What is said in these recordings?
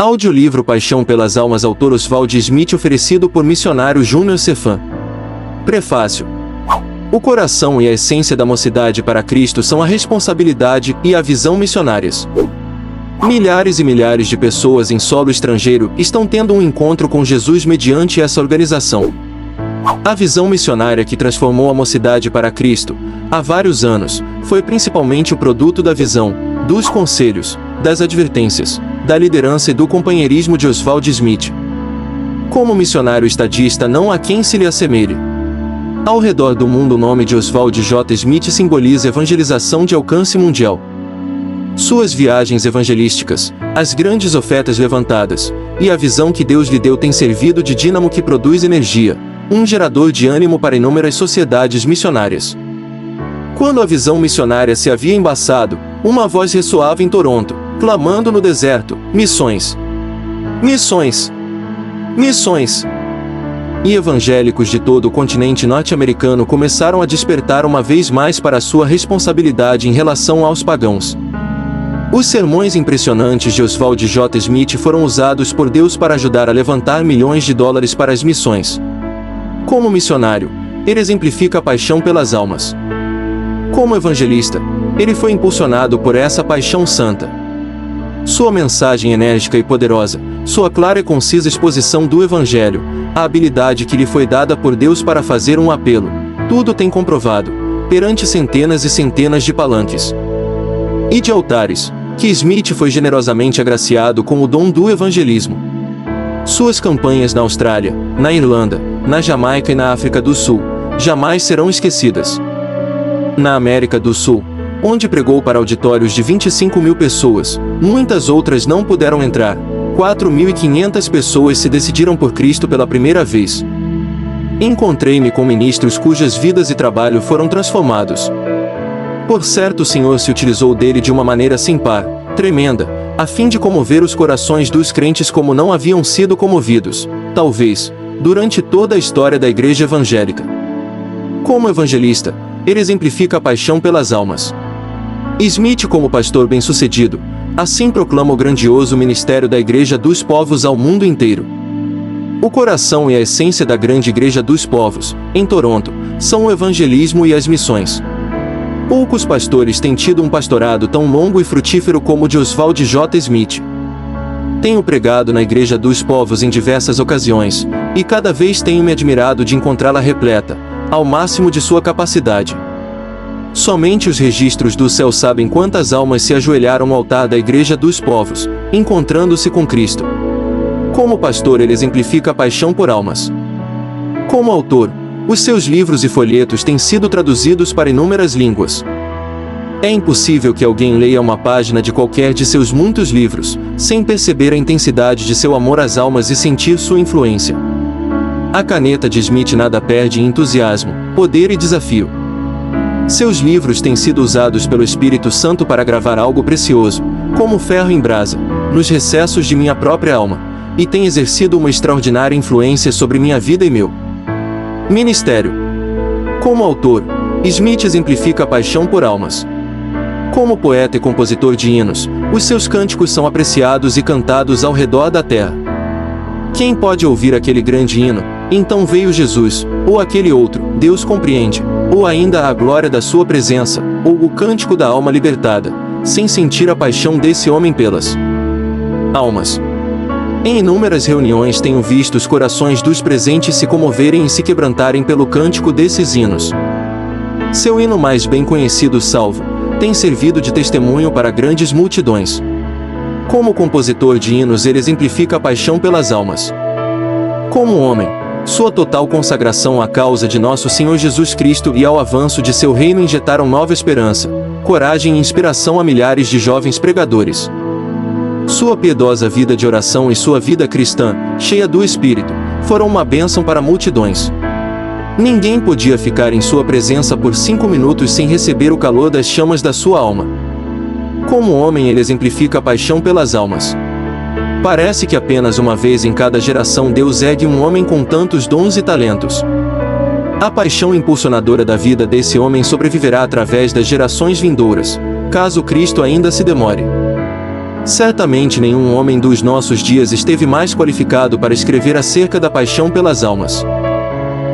Audiolivro Paixão pelas Almas, autor Oswald Smith, oferecido por Missionário Júnior Cefam. Prefácio. O coração e a essência da mocidade para Cristo são a responsabilidade e a visão missionárias. Milhares e milhares de pessoas em solo estrangeiro estão tendo um encontro com Jesus mediante essa organização. A visão missionária que transformou a mocidade para Cristo, há vários anos, foi principalmente o produto da visão, dos conselhos, das advertências, da liderança e do companheirismo de Oswald Smith. Como missionário estadista, não há quem se lhe assemelhe. Ao redor do mundo, o nome de Oswald J. Smith simboliza evangelização de alcance mundial. Suas viagens evangelísticas, as grandes ofertas levantadas, e a visão que Deus lhe deu tem servido de dínamo que produz energia, um gerador de ânimo para inúmeras sociedades missionárias. Quando a visão missionária se havia embaçado, uma voz ressoava em Toronto, clamando no deserto: missões! Missões! Missões! E evangélicos de todo o continente norte-americano começaram a despertar uma vez mais para a sua responsabilidade em relação aos pagãos. Os sermões impressionantes de Oswald J. Smith foram usados por Deus para ajudar a levantar milhões de dólares para as missões. Como missionário, ele exemplifica a paixão pelas almas. Como evangelista, ele foi impulsionado por essa paixão santa. Sua mensagem enérgica e poderosa, sua clara e concisa exposição do Evangelho, a habilidade que lhe foi dada por Deus para fazer um apelo, tudo tem comprovado, perante centenas e centenas de palanques e de altares, que Smith foi generosamente agraciado com o dom do evangelismo. Suas campanhas na Austrália, na Irlanda, na Jamaica e na África do Sul, jamais serão esquecidas. Na América do Sul, onde pregou para auditórios de 25 mil pessoas, muitas outras não puderam entrar, 4.500 pessoas se decidiram por Cristo pela primeira vez. Encontrei-me com ministros cujas vidas e trabalho foram transformados. Por certo, o Senhor se utilizou dele de uma maneira sem par, tremenda, a fim de comover os corações dos crentes como não haviam sido comovidos, talvez, durante toda a história da Igreja Evangélica. Como evangelista, ele exemplifica a paixão pelas almas. Smith, como pastor bem-sucedido, assim proclama o grandioso ministério da Igreja dos Povos ao mundo inteiro. O coração e a essência da grande Igreja dos Povos, em Toronto, são o evangelismo e as missões. Poucos pastores têm tido um pastorado tão longo e frutífero como o de Oswald J. Smith. Tenho pregado na Igreja dos Povos em diversas ocasiões, e cada vez tenho me admirado de encontrá-la repleta, ao máximo de sua capacidade. Somente os registros do céu sabem quantas almas se ajoelharam ao altar da Igreja dos Povos, encontrando-se com Cristo. Como pastor, ele exemplifica a paixão por almas. Como autor, os seus livros e folhetos têm sido traduzidos para inúmeras línguas. É impossível que alguém leia uma página de qualquer de seus muitos livros, sem perceber a intensidade de seu amor às almas e sentir sua influência. A caneta de Smith nada perde em entusiasmo, poder e desafio. Seus livros têm sido usados pelo Espírito Santo para gravar algo precioso, como ferro em brasa, nos recessos de minha própria alma, e têm exercido uma extraordinária influência sobre minha vida e meu ministério. Como autor, Smith exemplifica a paixão por almas. Como poeta e compositor de hinos, os seus cânticos são apreciados e cantados ao redor da terra. Quem pode ouvir aquele grande hino, Então Veio Jesus, ou aquele outro, Deus Compreende, ou ainda a glória da sua presença, ou o cântico da alma libertada, sem sentir a paixão desse homem pelas almas? Em inúmeras reuniões tenho visto os corações dos presentes se comoverem e se quebrantarem pelo cântico desses hinos. Seu hino mais bem conhecido, Salvo, tem servido de testemunho para grandes multidões. Como compositor de hinos, ele exemplifica a paixão pelas almas. Como homem, sua total consagração à causa de nosso Senhor Jesus Cristo e ao avanço de seu reino injetaram nova esperança, coragem e inspiração a milhares de jovens pregadores. Sua piedosa vida de oração e sua vida cristã, cheia do Espírito, foram uma bênção para multidões. Ninguém podia ficar em sua presença por 5 minutos sem receber o calor das chamas da sua alma. Como homem, ele exemplifica a paixão pelas almas. Parece que apenas uma vez em cada geração Deus ergue um homem com tantos dons e talentos. A paixão impulsionadora da vida desse homem sobreviverá através das gerações vindouras, caso Cristo ainda se demore. Certamente nenhum homem dos nossos dias esteve mais qualificado para escrever acerca da paixão pelas almas.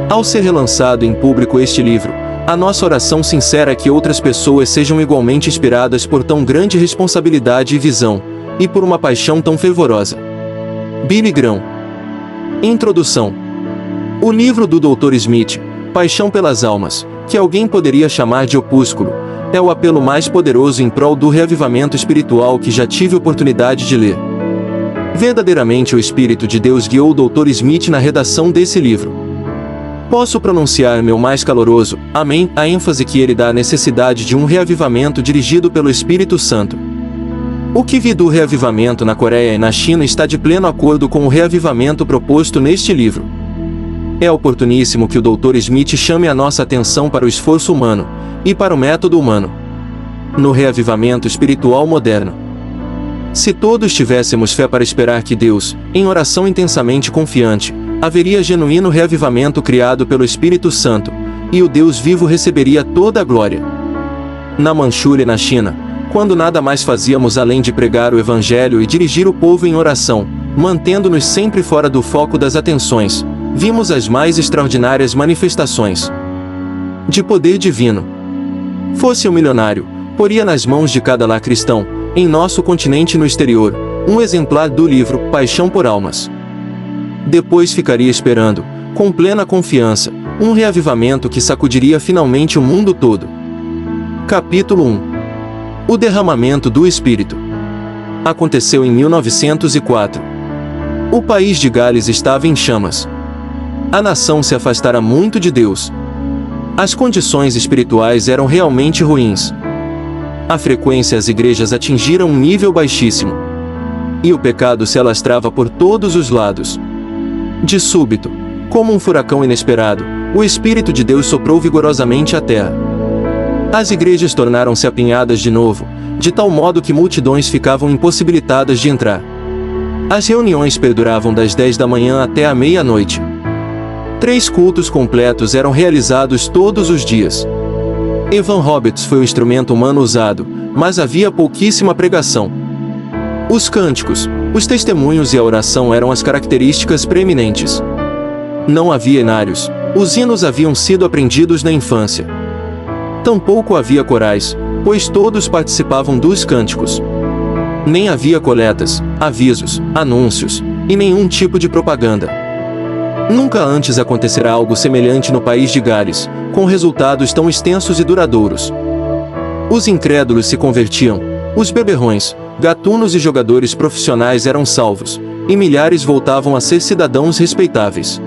Ao ser relançado em público este livro, a nossa oração sincera é que outras pessoas sejam igualmente inspiradas por tão grande responsabilidade e visão, e por uma paixão tão fervorosa. Billy Graham. Introdução. O livro do Dr. Smith, Paixão pelas Almas, que alguém poderia chamar de opúsculo, é o apelo mais poderoso em prol do reavivamento espiritual que já tive oportunidade de ler. Verdadeiramente o Espírito de Deus guiou o Dr. Smith na redação desse livro. Posso pronunciar meu mais caloroso amém à ênfase que ele dá à necessidade de um reavivamento dirigido pelo Espírito Santo. O que vi do reavivamento na Coreia e na China está de pleno acordo com o reavivamento proposto neste livro. É oportuníssimo que o Dr. Smith chame a nossa atenção para o esforço humano e para o método humano no reavivamento espiritual moderno. Se todos tivéssemos fé para esperar que Deus, em oração intensamente confiante, haveria genuíno reavivamento criado pelo Espírito Santo, e o Deus vivo receberia toda a glória. Na Manchúria e na China, quando nada mais fazíamos além de pregar o Evangelho e dirigir o povo em oração, mantendo-nos sempre fora do foco das atenções, vimos as mais extraordinárias manifestações de poder divino. Fosse um milionário, poria nas mãos de cada lar cristão, em nosso continente e no exterior, um exemplar do livro Paixão por Almas. Depois ficaria esperando, com plena confiança, um reavivamento que sacudiria finalmente o mundo todo. Capítulo 1. O derramamento do Espírito. Aconteceu em 1904. O país de Gales estava em chamas. A nação se afastara muito de Deus. As condições espirituais eram realmente ruins. A frequência às igrejas atingira um nível baixíssimo. E o pecado se alastrava por todos os lados. De súbito, como um furacão inesperado, o Espírito de Deus soprou vigorosamente à terra. As igrejas tornaram-se apinhadas de novo, de tal modo que multidões ficavam impossibilitadas de entrar. As reuniões perduravam das 10 da manhã até a meia-noite. 3 cultos completos eram realizados todos os dias. Evan Roberts foi o instrumento humano usado, mas havia pouquíssima pregação. Os cânticos, os testemunhos e a oração eram as características preeminentes. Não havia enários, os hinos haviam sido aprendidos na infância. Tampouco havia corais, pois todos participavam dos cânticos. Nem havia coletas, avisos, anúncios, e nenhum tipo de propaganda. Nunca antes acontecerá algo semelhante no país de Gales, com resultados tão extensos e duradouros. Os incrédulos se convertiam, os beberrões, gatunos e jogadores profissionais eram salvos, e milhares voltavam a ser cidadãos respeitáveis.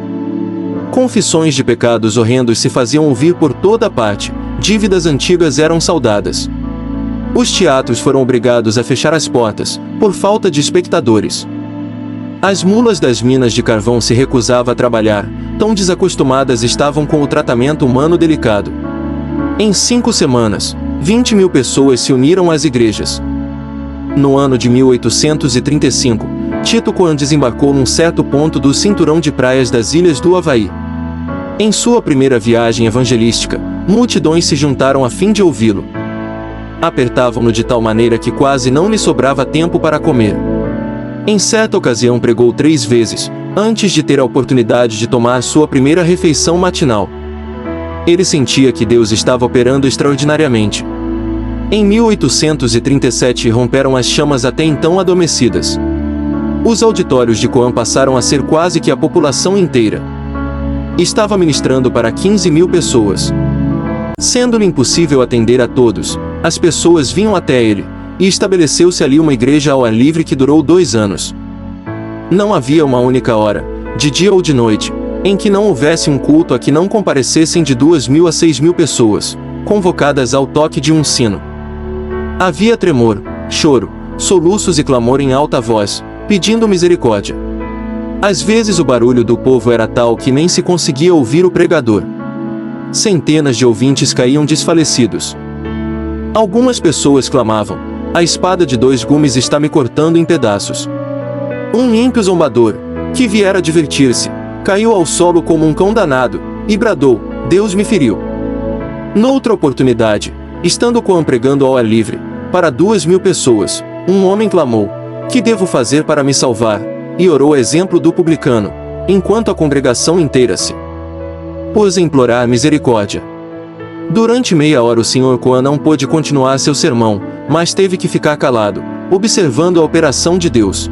Confissões de pecados horrendos se faziam ouvir por toda parte, dívidas antigas eram saudadas. Os teatros foram obrigados a fechar as portas, por falta de espectadores. As mulas das minas de carvão se recusavam a trabalhar, tão desacostumadas estavam com o tratamento humano delicado. Em 5 semanas, 20.000 pessoas se uniram às igrejas. No ano de 1835, Tito Coan desembarcou num certo ponto do cinturão de praias das ilhas do Havaí. Em sua primeira viagem evangelística, multidões se juntaram a fim de ouvi-lo. Apertavam-no de tal maneira que quase não lhe sobrava tempo para comer. Em certa ocasião pregou 3 vezes, antes de ter a oportunidade de tomar sua primeira refeição matinal. Ele sentia que Deus estava operando extraordinariamente. Em 1837 romperam as chamas até então adormecidas. Os auditórios de Coan passaram a ser quase que a população inteira. Estava ministrando para 15.000 pessoas. Sendo-lhe impossível atender a todos, as pessoas vinham até ele, e estabeleceu-se ali uma igreja ao ar livre que durou 2 anos. Não havia uma única hora, de dia ou de noite, em que não houvesse um culto a que não comparecessem de 2.000 a 6.000 pessoas, convocadas ao toque de um sino. Havia tremor, choro, soluços e clamor em alta voz, pedindo misericórdia. Às vezes o barulho do povo era tal que nem se conseguia ouvir o pregador. Centenas de ouvintes caíam desfalecidos. Algumas pessoas clamavam: "A espada de 2 gumes está me cortando em pedaços." Um ímpio zombador, que viera divertir-se, caiu ao solo como um cão danado, e bradou: "Deus me feriu." Noutra oportunidade, estando Coan pregando ao ar livre, para 2.000 pessoas, Um homem clamou: "Que devo fazer para me salvar?" E orou a exemplo do publicano, enquanto a congregação inteira se pôs a implorar misericórdia. Durante meia hora o Sr. Coan não pôde continuar seu sermão, mas teve que ficar calado, observando a operação de Deus.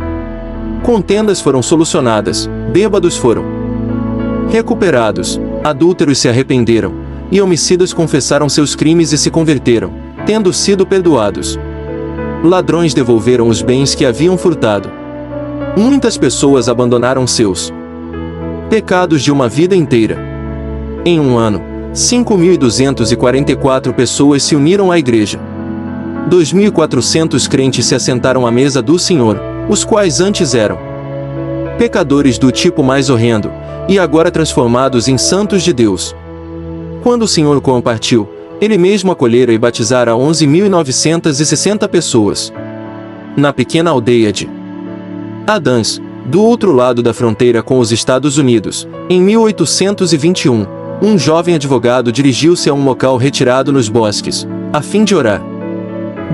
Contendas foram solucionadas, bêbados foram recuperados, adúlteros se arrependeram, e homicidas confessaram seus crimes e se converteram, tendo sido perdoados. Ladrões devolveram os bens que haviam furtado. Muitas pessoas abandonaram seus pecados de uma vida inteira. Em um ano, 5.244 pessoas se uniram à igreja. 2.400 crentes se assentaram à mesa do Senhor, os quais antes eram pecadores do tipo mais horrendo, e agora transformados em santos de Deus. Quando o Sr. Coan partiu, ele mesmo acolhera e batizara 11.960 pessoas. Na pequena aldeia de Adams, do outro lado da fronteira com os Estados Unidos, em 1821, um jovem advogado dirigiu-se a um local retirado nos bosques, a fim de orar.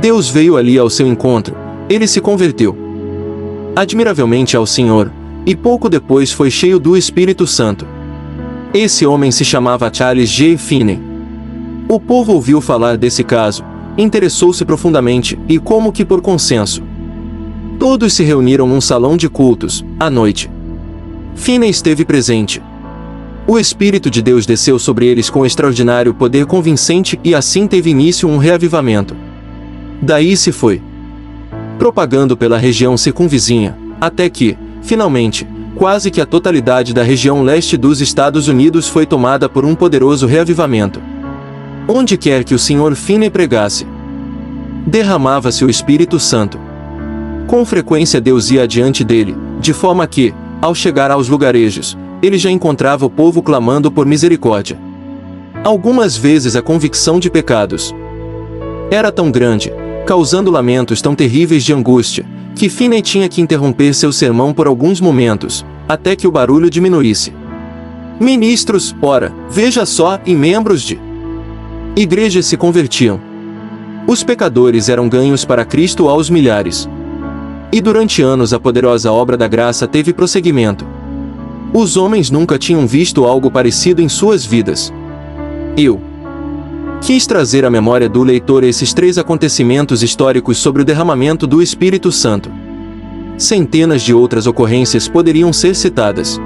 Deus veio ali ao seu encontro, ele se converteu admiravelmente ao Senhor, e pouco depois foi cheio do Espírito Santo. Esse homem se chamava Charles J. Finney. O povo ouviu falar desse caso, interessou-se profundamente e, como que por consenso, todos se reuniram num salão de cultos, à noite. Finney esteve presente. O Espírito de Deus desceu sobre eles com extraordinário poder convincente e assim teve início um reavivamento. Daí se foi propagando pela região circunvizinha, até que, finalmente, quase que a totalidade da região leste dos Estados Unidos foi tomada por um poderoso reavivamento. Onde quer que o Sr. Finney pregasse, derramava-se o Espírito Santo. Com frequência Deus ia adiante dele, de forma que, ao chegar aos lugarejos, ele já encontrava o povo clamando por misericórdia. Algumas vezes a convicção de pecados era tão grande, causando lamentos tão terríveis de angústia, que Finney tinha que interromper seu sermão por alguns momentos, até que o barulho diminuísse. Ministros, ora, veja só, e membros de igrejas se convertiam. Os pecadores eram ganhos para Cristo aos milhares. E durante anos a poderosa obra da graça teve prosseguimento. Os homens nunca tinham visto algo parecido em suas vidas. Eu quis trazer à memória do leitor esses 3 acontecimentos históricos sobre o derramamento do Espírito Santo. Centenas de outras ocorrências poderiam ser citadas.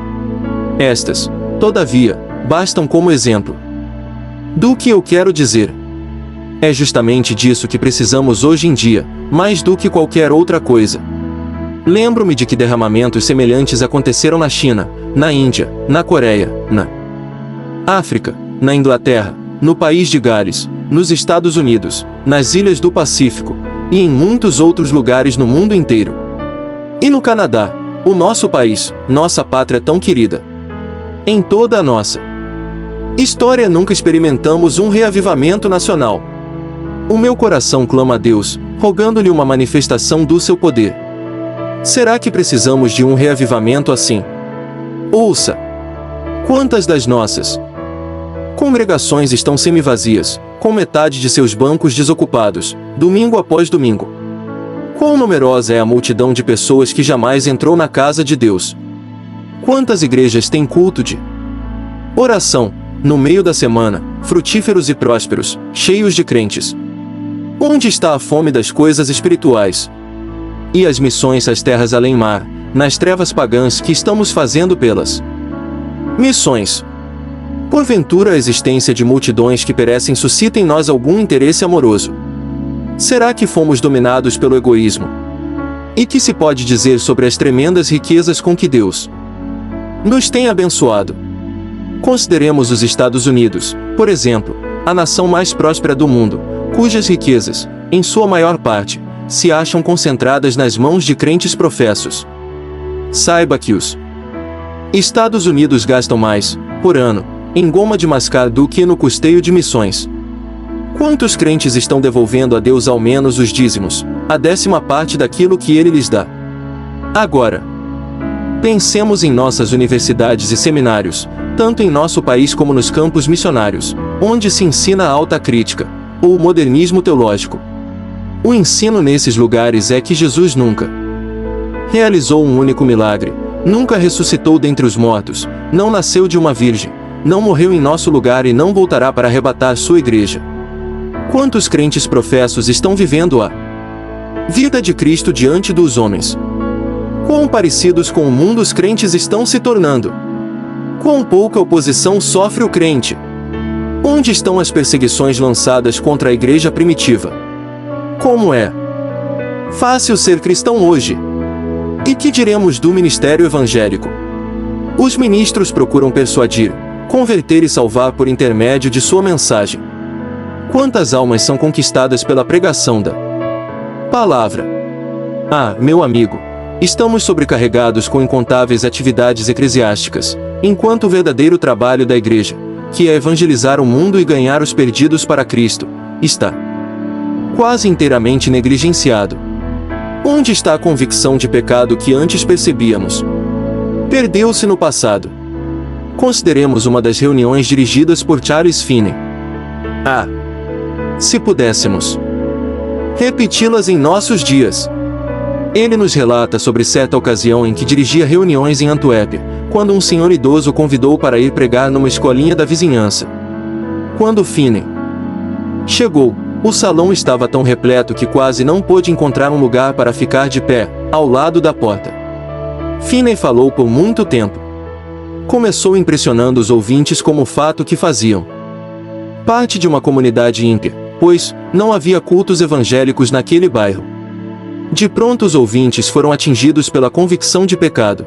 Estas, todavia, bastam como exemplo. Do que eu quero dizer? É justamente disso que precisamos hoje em dia, mais do que qualquer outra coisa. Lembro-me de que derramamentos semelhantes aconteceram na China, na Índia, na Coreia, na África, na Inglaterra, no país de Gales, nos Estados Unidos, nas ilhas do Pacífico, e em muitos outros lugares no mundo inteiro. E no Canadá, o nosso país, nossa pátria tão querida. Em toda a nossa história nunca experimentamos um reavivamento nacional. O meu coração clama a Deus, rogando-lhe uma manifestação do seu poder. Será que precisamos de um reavivamento assim? Ouça! Quantas das nossas congregações estão semivazias, com metade de seus bancos desocupados, domingo após domingo? Quão numerosa é a multidão de pessoas que jamais entrou na casa de Deus? Quantas igrejas têm culto de oração, no meio da semana, frutíferos e prósperos, cheios de crentes? Onde está a fome das coisas espirituais? E as missões às terras além-mar, nas trevas pagãs que estamos fazendo pelas missões? Porventura a existência de multidões que perecem suscita em nós algum interesse amoroso? Será que fomos dominados pelo egoísmo? E que se pode dizer sobre as tremendas riquezas com que Deus nos tem abençoado? Consideremos os Estados Unidos, por exemplo, a nação mais próspera do mundo, cujas riquezas, em sua maior parte, se acham concentradas nas mãos de crentes professos. Saiba que os Estados Unidos gastam mais, por ano, em goma de mascar do que no custeio de missões. Quantos crentes estão devolvendo a Deus ao menos os dízimos, a 10ª parte daquilo que Ele lhes dá? Agora, pensemos em nossas universidades e seminários, tanto em nosso país como nos campos missionários, onde se ensina a alta crítica, ou o modernismo teológico. O ensino nesses lugares é que Jesus nunca realizou um único milagre, nunca ressuscitou dentre os mortos, não nasceu de uma virgem, não morreu em nosso lugar e não voltará para arrebatar sua igreja. Quantos crentes professos estão vivendo a vida de Cristo diante dos homens? Quão parecidos com o mundo os crentes estão se tornando? Quão pouca oposição sofre o crente? Onde estão as perseguições lançadas contra a igreja primitiva? Como é fácil ser cristão hoje? E que diremos do ministério evangélico? Os ministros procuram persuadir, converter e salvar por intermédio de sua mensagem. Quantas almas são conquistadas pela pregação da palavra? Ah, meu amigo, estamos sobrecarregados com incontáveis atividades eclesiásticas, enquanto o verdadeiro trabalho da igreja, que é evangelizar o mundo e ganhar os perdidos para Cristo, está quase inteiramente negligenciado. Onde está a convicção de pecado que antes percebíamos? Perdeu-se no passado. Consideremos uma das reuniões dirigidas por Charles Finney. Ah, se pudéssemos repeti-las em nossos dias. Ele nos relata sobre certa ocasião em que dirigia reuniões em Antuérpia, quando um senhor idoso o convidou para ir pregar numa escolinha da vizinhança. Quando Finney chegou, o salão estava tão repleto que quase não pôde encontrar um lugar para ficar de pé, ao lado da porta. Finney falou por muito tempo. Começou impressionando os ouvintes como o fato que faziam parte de uma comunidade ímpia, pois não havia cultos evangélicos naquele bairro. De pronto os ouvintes foram atingidos pela convicção de pecado.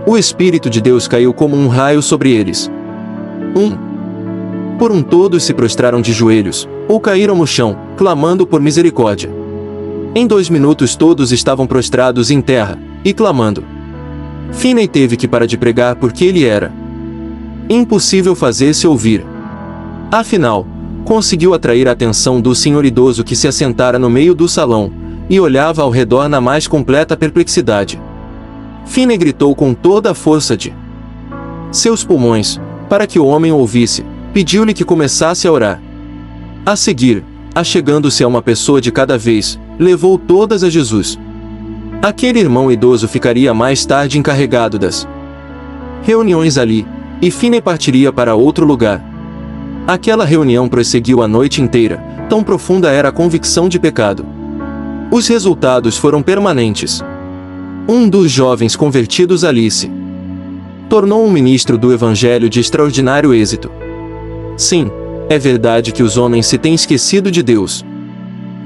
O Espírito de Deus caiu como um raio sobre eles. Por um todos se prostraram de joelhos, ou caíram no chão, clamando por misericórdia. Em 2 minutos todos estavam prostrados em terra, e clamando. Finney teve que parar de pregar porque ele era impossível fazer-se ouvir. Afinal, conseguiu atrair a atenção do senhor idoso que se assentara no meio do salão, e olhava ao redor na mais completa perplexidade. Finney gritou com toda a força de seus pulmões, para que o homem o ouvisse, pediu-lhe que começasse a orar. A seguir, achegando-se a uma pessoa de cada vez, levou todas a Jesus. Aquele irmão idoso ficaria mais tarde encarregado das reuniões ali, e Finney partiria para outro lugar. Aquela reunião prosseguiu a noite inteira, tão profunda era a convicção de pecado. Os resultados foram permanentes. Um dos jovens convertidos ali se tornou um ministro do Evangelho de extraordinário êxito. Sim, é verdade que os homens se têm esquecido de Deus.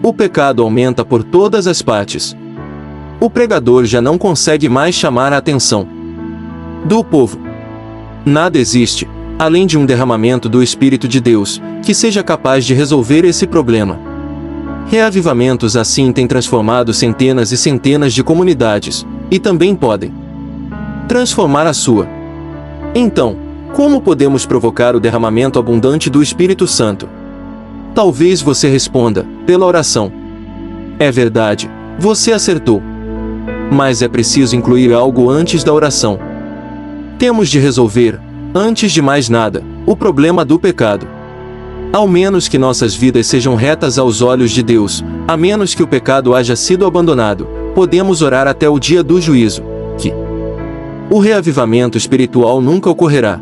O pecado aumenta por todas as partes. O pregador já não consegue mais chamar a atenção do povo. Nada existe, além de um derramamento do Espírito de Deus, que seja capaz de resolver esse problema. Reavivamentos assim têm transformado centenas e centenas de comunidades, e também podem transformar a sua. Então, como podemos provocar o derramamento abundante do Espírito Santo? Talvez você responda, pela oração. É verdade, você acertou. Mas é preciso incluir algo antes da oração. Temos de resolver, antes de mais nada, o problema do pecado. Ao menos que nossas vidas sejam retas aos olhos de Deus, a menos que o pecado haja sido abandonado, podemos orar até o dia do juízo, que o reavivamento espiritual nunca ocorrerá.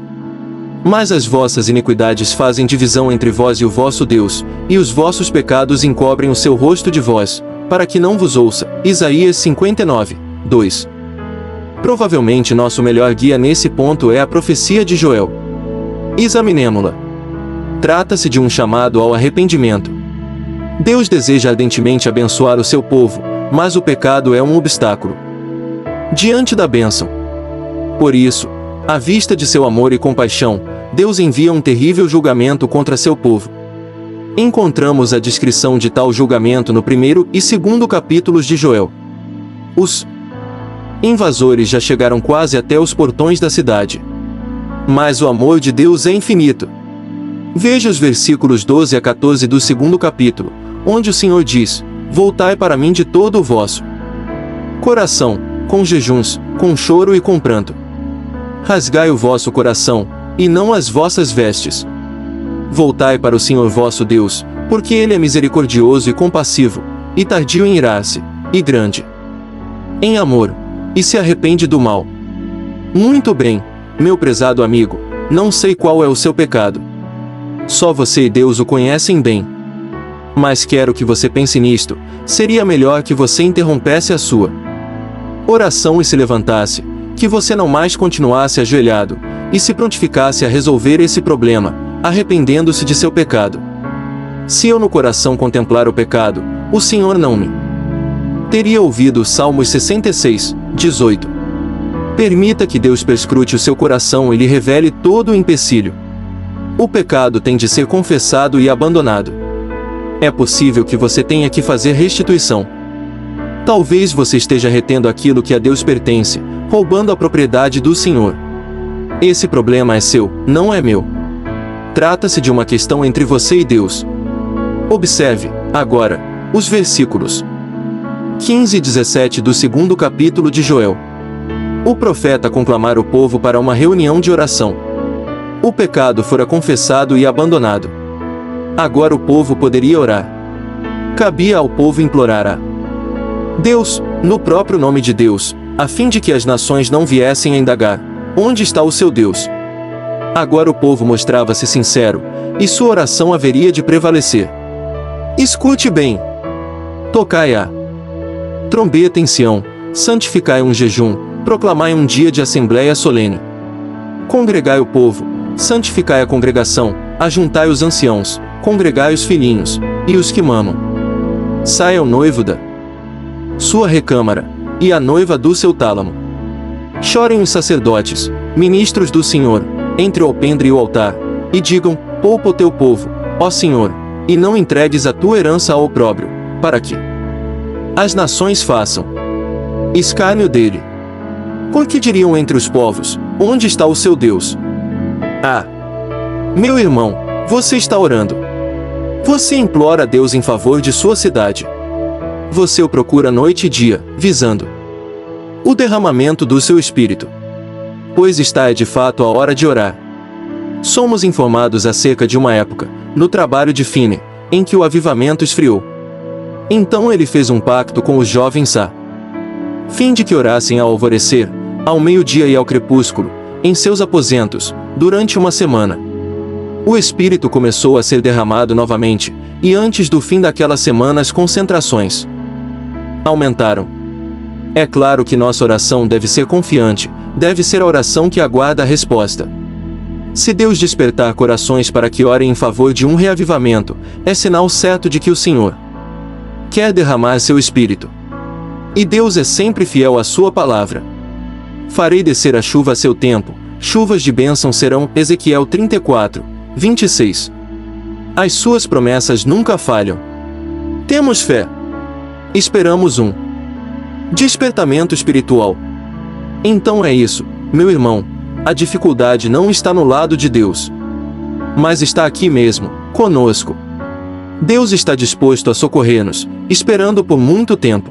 Mas as vossas iniquidades fazem divisão entre vós e o vosso Deus, e os vossos pecados encobrem o seu rosto de vós, para que não vos ouça. Isaías 59, 2. Provavelmente nosso melhor guia nesse ponto é a profecia de Joel. Examinemo-la. Trata-se de um chamado ao arrependimento. Deus deseja ardentemente abençoar o seu povo, mas o pecado é um obstáculo diante da bênção. Por isso, à vista de seu amor e compaixão, Deus envia um terrível julgamento contra seu povo. Encontramos a descrição de tal julgamento no 1º e 2º capítulos de Joel. Os invasores já chegaram quase até os portões da cidade. Mas o amor de Deus é infinito. Veja os versículos 12 a 14 do 2º capítulo, onde o Senhor diz: Voltai para mim de todo o vosso coração, com jejuns, com choro e com pranto. Rasgai o vosso coração, e não as vossas vestes. Voltai para o Senhor vosso Deus, porque Ele é misericordioso e compassivo, e tardio em irar-se, e grande em amor, e se arrepende do mal. Muito bem, meu prezado amigo, não sei qual é o seu pecado. Só você e Deus o conhecem bem. Mas quero que você pense nisto, seria melhor que você interrompesse a sua oração e se levantasse, que você não mais continuasse ajoelhado, e se prontificasse a resolver esse problema, arrependendo-se de seu pecado. Se eu no coração contemplar o pecado, o Senhor não me teria ouvido. Salmos 66, 18. Permita que Deus perscrute o seu coração e lhe revele todo o empecilho. O pecado tem de ser confessado e abandonado. É possível que você tenha que fazer restituição. Talvez você esteja retendo aquilo que a Deus pertence, roubando a propriedade do Senhor. Esse problema é seu, não é meu. Trata-se de uma questão entre você e Deus. Observe, agora, os versículos 15 e 17 do 2º capítulo de Joel. O profeta conclamara o povo para uma reunião de oração. O pecado fora confessado e abandonado. Agora o povo poderia orar. Cabia ao povo implorar a Deus, no próprio nome de Deus, a fim de que as nações não viessem a indagar: onde está o seu Deus? Agora o povo mostrava-se sincero, e sua oração haveria de prevalecer. Escute bem. Tocai a trombeta em Sião, santificai um jejum, proclamai um dia de assembléia solene. Congregai o povo, santificai a congregação, ajuntai os anciãos, congregai os filhinhos, e os que mamam. Saia o noivo da sua recâmara, e a noiva do seu tálamo. Chorem os sacerdotes, ministros do Senhor, entre o alpendre e o altar, e digam: poupa o teu povo, ó Senhor, e não entregues a tua herança ao opróbrio, para que as nações façam escárnio dele. Porque diriam entre os povos: onde está o seu Deus? Ah, meu irmão, você está orando. Você implora a Deus em favor de sua cidade. Você o procura noite e dia, visando o derramamento do seu espírito. Pois está de fato a hora de orar. Somos informados acerca de uma época, no trabalho de Finney, em que o avivamento esfriou. Então ele fez um pacto com os jovens a fim de que orassem ao alvorecer, ao meio-dia e ao crepúsculo, em seus aposentos, durante uma semana. O Espírito começou a ser derramado novamente, e antes do fim daquela semana as concentrações aumentaram. É claro que nossa oração deve ser confiante, deve ser a oração que aguarda a resposta. Se Deus despertar corações para que orem em favor de um reavivamento, é sinal certo de que o Senhor quer derramar seu Espírito. E Deus é sempre fiel à sua palavra. Farei descer a chuva a seu tempo, chuvas de bênção serão. Ezequiel 34, 26. As suas promessas nunca falham. Temos fé. Esperamos um despertamento espiritual. Então é isso, meu irmão, a dificuldade não está no lado de Deus, mas está aqui mesmo, conosco. Deus está disposto a socorrer-nos, esperando por muito tempo.